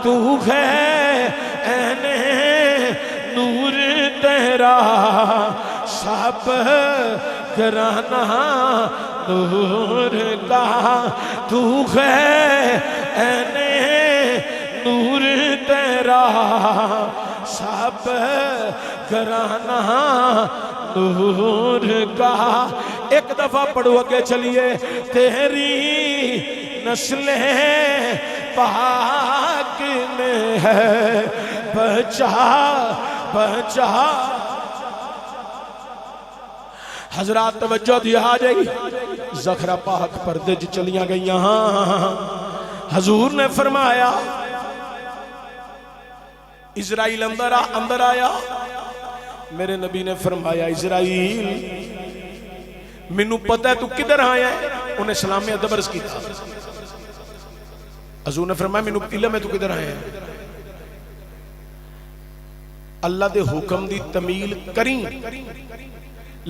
تو ہے، این نور تیرا سب گرانا نور کا تو ہے، این نور تیرا سب گرانا نور کا۔ ایک دفعہ پڑھو اگے چلیے، تیری نسلیں پاک میں ہے، بچا بچا۔ حضرات توجہ دیا آ جائی، زہرا پاک پردے چلیاں گئیاں۔ حضور نے فرمایا اسرائیل اندر آیا۔ میرے نبی نے فرمایا اسرائیل مینوں پتہ ہے تو کدھر آیا ہے؟ انہیں سلام ادب عرض کی تھا۔ حضور نے فرمایا مینوں علم ہے تو کدھر آیا ہے؟ اللہ دے حکم دی تمیل کریں،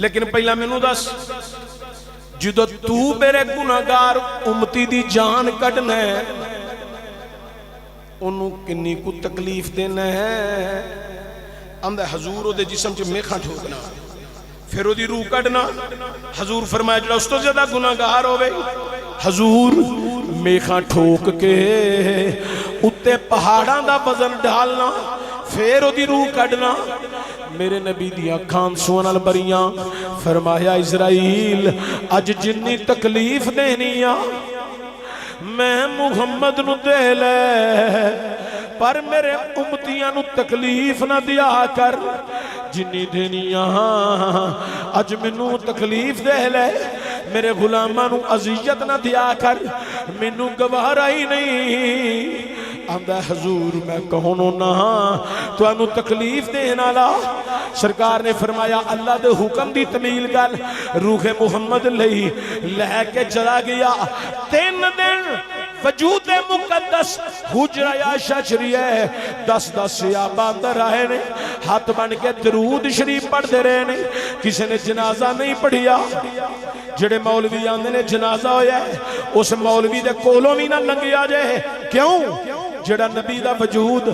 لیکن پہلا مینوں دس جدو تو میرے گناہگار امتی دی جان کڈنا ہے، انہوں کنی کو تکلیف دینا ہے؟ اندھا حضور دے جسم چ میخاں ٹھوکنا، پھر دی روح کڈنا۔ حضور فرمایا جڑا اس تو زیادہ گناہگار ہوئے، حضور میخاں ٹھوک کے اتے پہاڑاں دا وزن ڈالنا، پھر دی روح کڈنا۔ میرے نبی دیاں کھان سوانال بریاں، فرمایا اسرائیل اج جنی تکلیف دینیاں میں محمد نو دے لے، پر میرے امتیاں نو تکلیف نہ دیا کر، جنی دینیاں اج منو تکلیف دے لے، میرے غلاماں نو اذیت نہ دیا کر، منو گوارا ہی نہیں۔ آندہ حضور میں کہونو نہ تو انو تکلیف دینا لا۔ سرکار نے فرمایا اللہ دے حکم دی تمیل گل، روح محمد لے کے چلا گیا۔ 3 دن وجود مقدس حجرہ عائشہ شریف ہے، 10 صحابہ اندر آئے نے، ہاتھ بن کے درود شریف پڑھ دے رہے نے، کسی نے جنازہ نہیں پڑھیا۔ جڑے مولوی آندے نے جنازہ ہویا ہے، اس مولوی دے کولوں بھی نہ لنگی آ جائے۔ کیوں؟ جڑا نبی دا وجود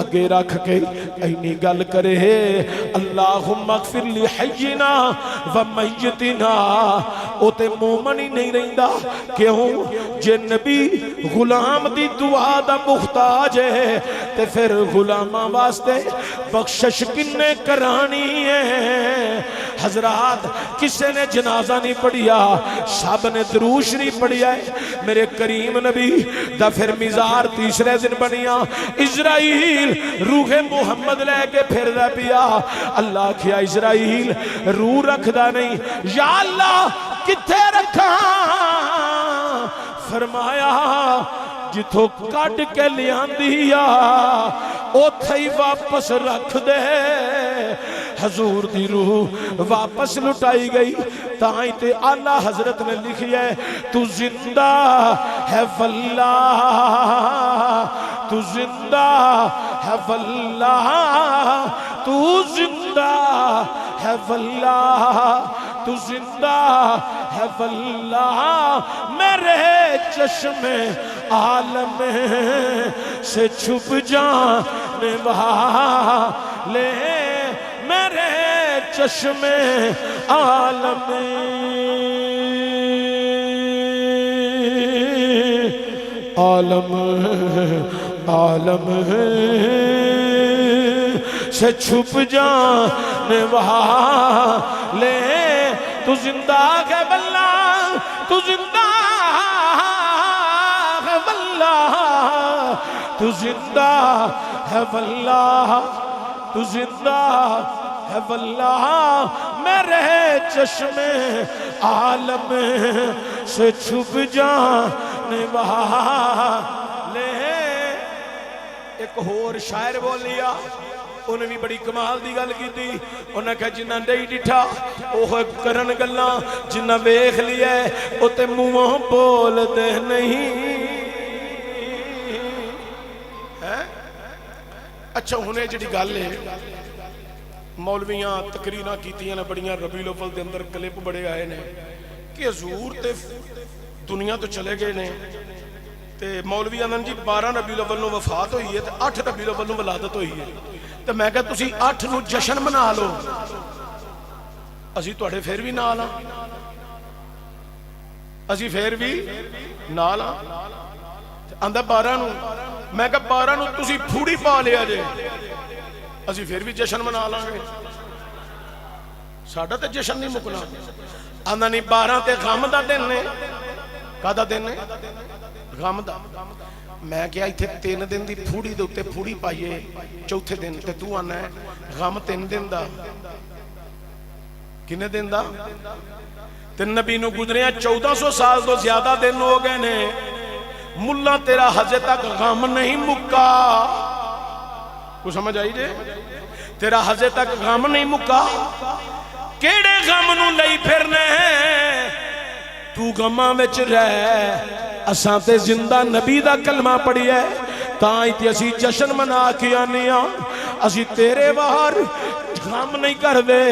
اگے رکھ کے اینی گل کرے، اللہم اغفر لی حینا و میتنا، او تے مومن ہی نہیں رہندا۔ کیوں؟ جے نبی غلام دی دعا دا محتاج ہے تے پھر غلاماں واسطے بخشش کنے کرانی ہے۔ حضرات کسے نے جنازہ نہیں پڑھیا، سب نے درود شریف پڑھیا ہے میرے کریم نبی دا۔ پھر مزار تیسرے دن بنیا، اسرائیل روح محمد لے کے پھر دا پیا۔ اللہ کیا اسرائیل روح رکھ دا نہیں، یا اللہ کتھے رکھا؟ فرمایا جتھوں کٹ کے لیاں دیا اوتھے ہی واپس رکھ دے۔ حضور دی روح واپس لٹائی گئی، تائیں تے اعلیٰ حضرت نے لکھی ہے تو زندہ ہے واللہ، تو زندہ ہے واللہ، تو زندہ ہے واللہ، تو زندہ ہے واللہ، میرے چشم عالم سے چھپ جانے والے، میرے چشم عالم عالم سے چھپ جانے والے، تو زندہ ہے واللہ، تو زندہ ہے واللہ، تو زندہ ہے واللہ، تو زندہ ہے واللہ، میرے چشم عالم سے چھپ جانے والے۔ ایک اور شاعر بول لیا، انہیں بھی بڑی کمال دی گل کی تھی، انہیں کہا جنہ نہیں ڈٹھا اوہ کرن گلاں، جنہ ویکھ لیا او تے منہوں بول دے نہیں۔ اچھا انہیں جڑی گل ہے مولویاں تقریراں کیتیاں نے بڑیاں، ربیع الاول دے اندر کلپ بڑے آئے نے کہ حضور تے دنیا تو چلے گئے نے، تے مولوی آندن جی 12 ربیع الاول نو وفات ہوئی ہے تے 8 ربیع الاول نو ولادت ہوئی ہے، تے میں کہا تسی 8 نو جشن منا لو، اسی تواڈے پھر بھی نال ہاں، اسی پھر بھی نال ہاں۔ آندا 12 نو، میں کہا 12 نو تسی پھوڑی پا لیا جے، اسی پھر بھی جشن منا لیں گے، ساڈا تے جشن نہیں مکنا۔ آندا نہیں 12 تے غم دا دن نے، کادا دن نے؟ غم دا۔ میں کیا ایتھے 3 دن دی پھوڑی دے اوتے پھوڑی پائیے چوتھے دن، تے تو آنا ہے غم 3 دن دا، کنے دن دا؟ تے نبی نو گزرے 1400 سال تو زیادہ دن ہو گئے نے، ملا تیرا حجے تک غم نہیں مکا، کو سمجھ آئی جے؟ تیرا حجے تک غم نہیں مکا، کیڑے غم نو لئی پھرنے تو غماں وچ رہ، اساں تے زندہ نبی دا کلمہ پڑھی ہے، تاں تے اسی جشن منا کے آنے ہاں، اسی تیرے باہر غم نہیں کر دے،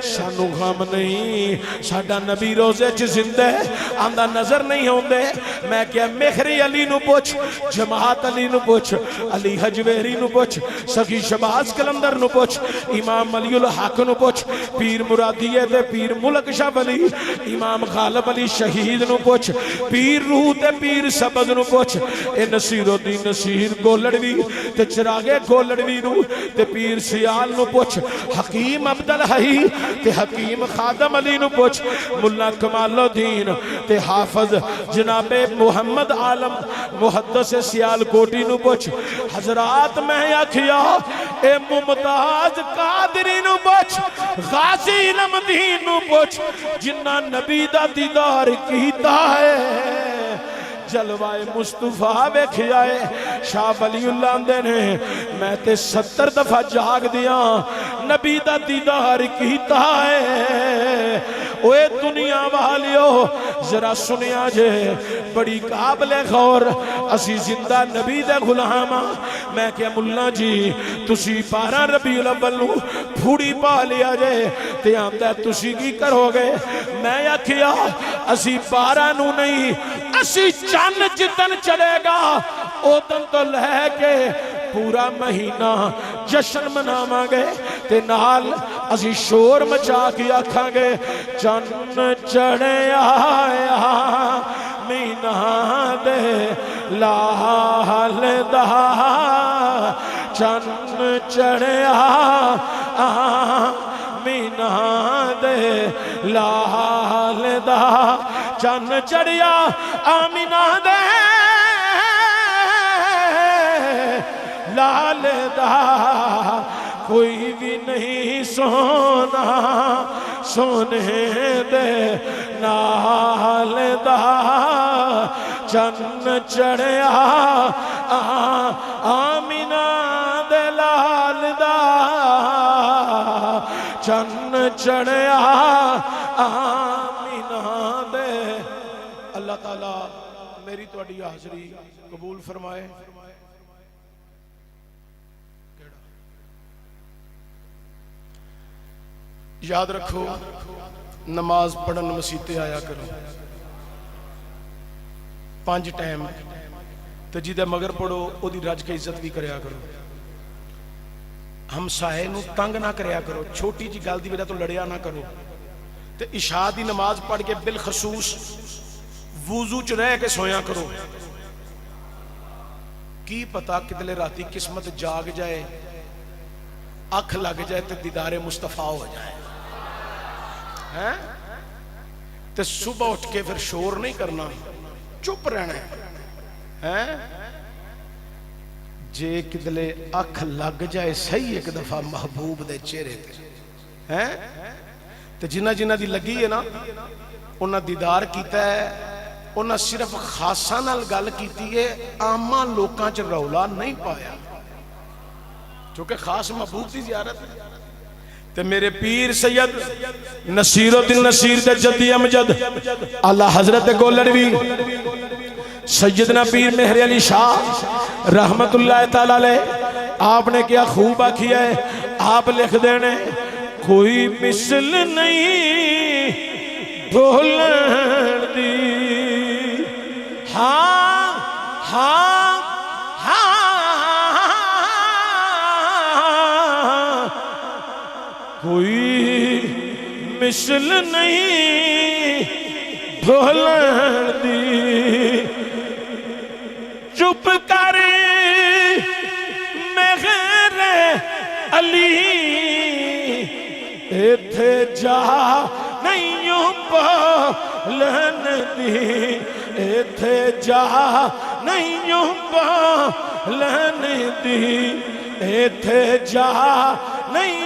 سانو غم نہیں، ساڈا نبی روزے چ زندہ ہے، آندا نظر نہیں ہوندے۔ میں کیا مہری علی نو پوچھ، جماعت علی نو پوچھ، علی حجویری نو پوچھ، سخی شباز کلندر نو پوچھ، امام علی الحق نو پوچھ، پیر مرادیے تے پیر ملک شاہ ولی، امام غالب علی شہید نو پوچھ، پیر روح تے پیر سبز نو پوچھ، اے نصیر الدین نصیر گولڑوی تے چراغے گولڑوی نو تے پیر سیال نو پوچھ، حکیم عبدالحی تے حکیم خادم علی نو پوچھ، ملا کمال الدین تے حافظ جناب محمد عالم محدث سیال کوٹی نو پوچھ۔ حضرات میں آکھیا اے ممتاز قادری نو پوچھ، غازی علم دین نو پوچھ، جنہ نبی دا دیدار کیتا ہے، جلوائے مصطفیٰ ویکھ جائے۔ شاہ ولی اللہ اندے نے میں تے 70 دفعہ جاگ دیا، نبی دا دیدار کیتا ہے۔ اوے دنیا والیو ذرا سنیا جے، بڑی قابل غور، اسی زندہ نبی دے غلاماں۔ میں کہ ملا جی تسی 12 ربیع الاول نو پھوڑی پا لیا جے تے آندا تسی کی کرو گے؟ میں آکھیا اسی 12 نو نہیں، اسی چند جتن چلے گا او دن تو لے کے پورا مہینہ جشن مناواں گے تے نال اسی شور مچا کے آکھاں گے چند چڑھے آیا مینا دے لال دا، چند چڑھے آیا آمینہ دے لال دا چن چڑھیا آمینہ دے لال دا کوئی بھی نہیں سونا سونے دے نال دا چن چڑھیا آمینہ دے لال دا چن چڑھیا آمینہ دے. اللہ تعالیٰ میری تواڈی حاضری قبول فرمائے. یاد رکھو نماز پڑھن مسیتے آیا کرو 5 ٹائم تے جیدے مگر پڑھو او دی رج کے عزت بھی کریا کرو. ہمسائے نو تنگ نہ کریا کرو. چھوٹی جی گل دی وجہ تو لڑیا نہ کرو. تے عشاء دی نماز پڑھ کے بالخصوص وضو چ رہ کے سویا کرو. کی پتا کدلے راتی قسمت جاگ جائے اکھ لگ جائے تے دیدار مصطفیٰ ہو جائے. تے صبح اٹھ کے پھر شور نہیں کرنا چپ رہنا ہے. جے کدلے اکھ لگ جائے صحیح ایک دفعہ محبوب دے چہرے تے جنہ جنہ دی لگی ہے نا انہاں دیدار کیتا ہے. انہاں صرف خاصا نال گل کیتی ہے عامہ لوکاں چ رولا نہیں پایا چونکہ خاص محبوب دی زیارت ہے. تے میرے پیر سید نصیر الدین نصیر دے جدی امجد اللہ حضرت گولڑوی سیدنا پیر مہر علی شاہ رحمت اللہ تعالی علیہ آپ نے کیا خوب آکھیا ہے. آپ لکھ دینے کوئی مثل نہیں ڈھولن دی. ہاں ہاں کوئی مثل نہیں ڈھولن دی. چپ کر مہر علی ایتھے جا نہیں بولن دی. ایتھے جا نہیں بولن دی. ایتھے جا نہیں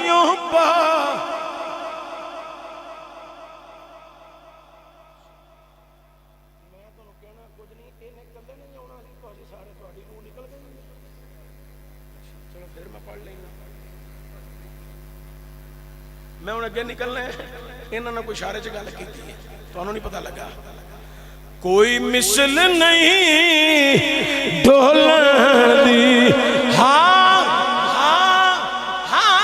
میں انہیں اگے نکلنا ہے انہوں نے کوئی اشارے چ گل کی تو انہوں نہیں پتہ لگا. کوئی مثل نہیں ڈھولن دی. ہاں ہاں ہاں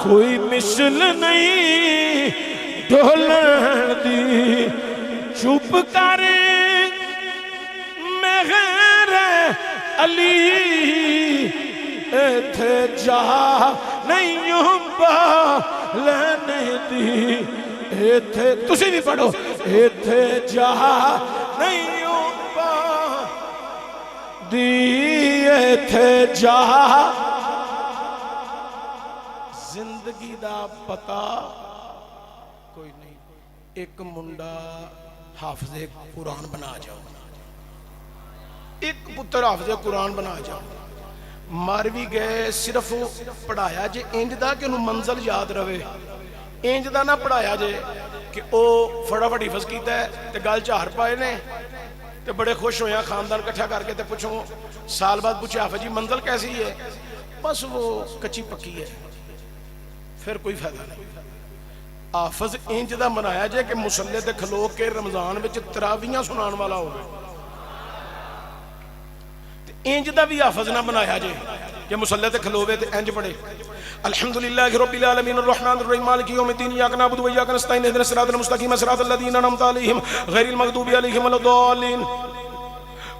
کوئی مثل نہیں ڈھولن دی. چپ کر مہر علی ایتھے جا نہیں بولن دی. ایتھے تسی بھی پڑھو ایتھے جا نہیں بولن دی. ایتھے جا زندگی دا پتہ کوئی نہیں. ایک منڈا حافظ قرآن بنا جاؤ. ایک پتر حافظ قرآن بنا جاؤ. مر بھی گئے صرف پڑھایا جے انج دا کہ انہوں منزل یاد رہے. انج دا نہ پڑھایا جے کہ او فٹافٹ حفظ کیتا ہے تے گل 4 پائے نے تے بڑے خوش ہویا خاندان کٹھا کر کے تے پوچھو سال بعد پوچھے حافظ جی منزل کیسی ہے. بس وہ کچی پکی ہے پھر کوئی فائدہ نہیں. حافظ انج دا بنایا جے کہ مصلے تے کھلو کے رمضان وچ تراویحاں سنان والا ہوگا. انج دا بھی حافظ نہ بنایا جے کہ مصلی تے کھلوے تے انج پڑھے الحمدللہ رب العالمین الرحمن الرحیم مالک یوم الدین ایاک نعبد و ایاک نستعین اهدنا الصراط المستقیم صراط الذین انعمت علیہم غیر المغضوب علیہم ولا الضالین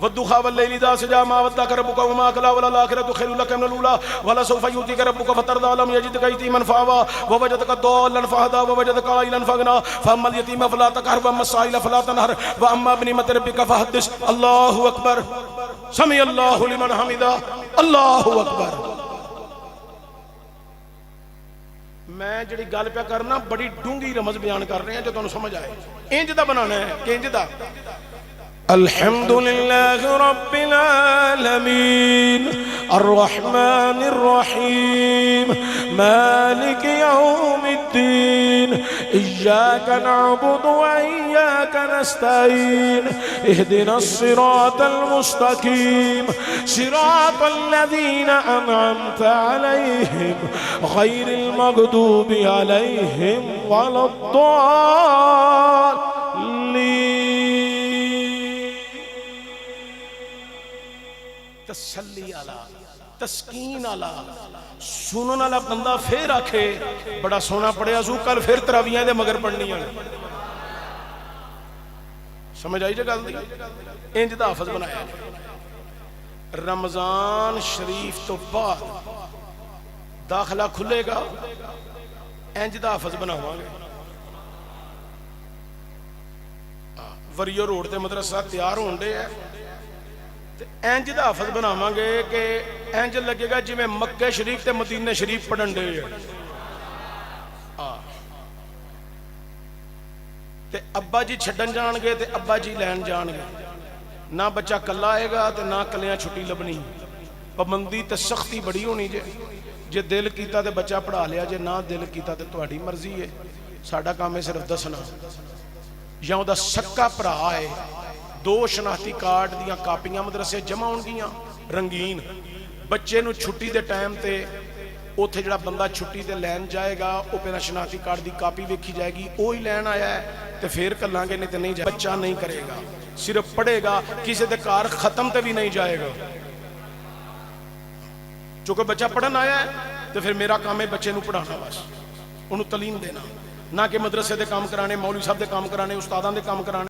والضحى والليل إذا سجى ما ودعك ربك وما قلى وللآخرة خير لك من الأولى ولسوف يؤتيك ربك فترضى ألم يجدك يتيما فآوى ووجدك ضالا فهدى ووجدك عائلا فأغنى فأما اليتيم فلا تقهر وأما السائل فلا تنهر وأما بنعمة ربك فحدث. الله أكبر. سمع الله لمن حمده. الله أكبر. میں جڑی گل پہ کرنا بڑی ڈونگی رمز بیان کر رہے ہیں جو تمہیں سمجھ آئے. انج دا بنانا ہے کہ انج دا الحمد للہ رب العالمین الرحمن الرحیم مالک یوم الدین ایاک نعبد و ایاک نستعین اہدنا الصراط المستقیم صراط الذین انعمت علیہم غیر المغضوب علیہم ولا الضالین. تسلی آلا تسکین آلا سنن آلا بندہ پھر آکھے بڑا سونا پڑیا سو کل پھر تراویاں دے مگر پڑھنی آنے. سمجھ آئی جا گل دی انج دا حافظ بنایا. رمضان شریف تو بعد داخلہ کھلے گا انج دا حافظ بناواں گے. وریو روڈ تے مدرسہ تیار ہون دے ہے انج دا حافظ بناواں گے کہ انج لگے گا جی میں مکہ شریف تے مدینہ شریف پڑھن دے تے ابا جی چھڈن جان گے تے ابا جی لین جان گے. نہ بچہ کلا آئے گا تے نہ کلیاں چھٹی لبنی. پابندی تے سختی بڑی ہونی جے دل کیتا تے بچہ پڑھا لیا جے نہ دل کیتا تے تہاڈی مرضی ہے. ساڈا کام ہے صرف دسنا. یا دا سکا بھرا ہے دو شناختی کارڈ دیاں کاپیاں مدرسے جمع ہون گیاں رنگین. بچے نو چھٹی دے ٹائم تے اوتھے جڑا بندہ چھٹی تے لین جائے گا او پہلا شناختی کارڈ دی کاپی ویکھی جائے گی اوہی لین آیا ہے تے پھر کلاں گے نہیں تے نہیں جائے. بچہ نہیں کرے گا صرف پڑھے گا کسی دے کار ختم تے بھی نہیں جائے گا. چونکہ بچہ پڑھن آیا ہے تو پھر میرا کام ہے بچے نو پڑھانا بس انہوں تعلیم دینا نہ کہ مدرسے دے کام کرانے مولوی صاحب دے کام کرانے استاداں دے کام کرانے.